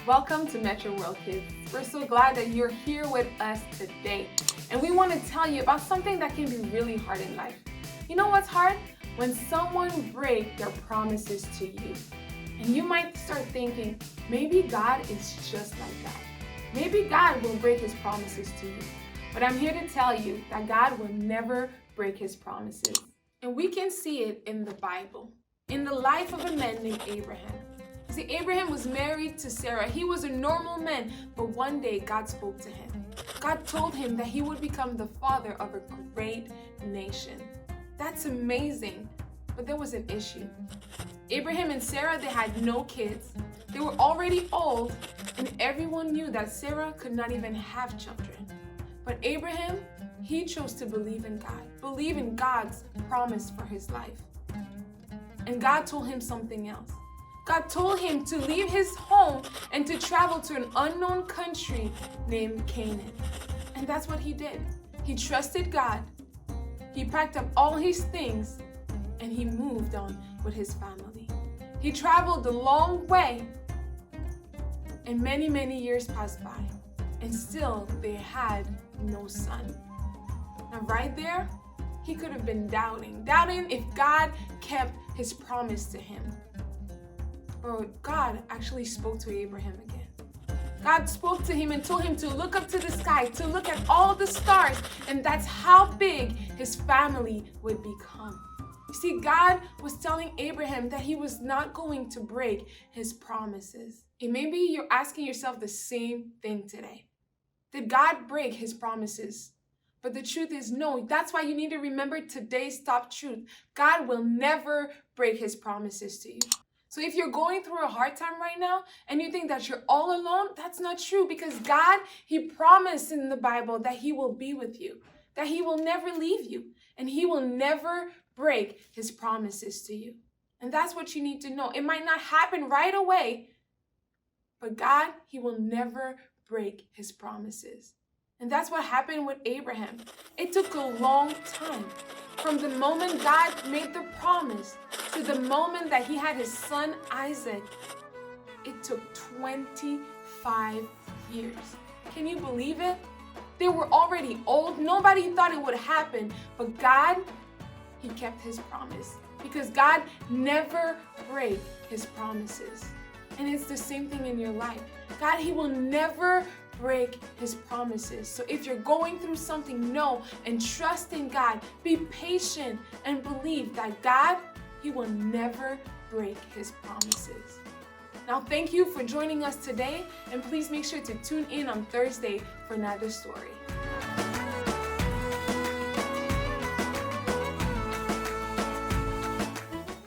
Welcome to Metro World Kids. We're so glad that you're here with us today. And we want to tell you about something that can be really hard in life. You know what's hard? When someone breaks their promises to you. And you might start thinking, maybe God is just like that. Maybe God will break his promises to you. But I'm here to tell you that God will never break his promises. And we can see it in the Bible, in the life of a man named Abraham. See, Abraham was married to Sarah. He was a normal man, but one day God spoke to him. God told him that he would become the father of a great nation. That's amazing. But there was an issue. Abraham and Sarah, they had no kids. They were already old, and everyone knew that Sarah could not even have children. But Abraham, he chose to believe in God's promise for his life. And God told him something else. God told him to leave his home and to travel to an unknown country named Canaan. And that's what he did. He trusted God. He packed up all his things and he moved on with his family. He traveled a long way and many years passed by, and still they had no son. Now right there, he could have been doubting if God kept his promise to him. But God actually spoke to Abraham again. God spoke to him and told him to look up to the sky, to look at all the stars, and that's how big his family would become. You see, God was telling Abraham that he was not going to break his promises. And maybe you're asking yourself the same thing today. Did God break his promises? But the truth is no. That's why you need to remember today's top truth. God will never break his promises to you. So if you're going through a hard time right now and you think that you're all alone, that's not true, because God, he promised in the Bible that he will be with you, that he will never leave you, and he will never break his promises to you. And that's what you need to know. It might not happen right away, but God, he will never break his promises. And that's what happened with Abraham. It took a long time. From the moment God made the promise to the moment that he had his son Isaac, it took 25 years. Can you believe it? They were already old. Nobody thought it would happen. But God, he kept his promise, because God never breaks his promises. And it's the same thing in your life. God, he will never break his promises. So if you're going through something, know and trust in God. Be patient and believe that God, he will never break his promises. Now, thank you for joining us today, and please make sure to tune in on Thursday for another story.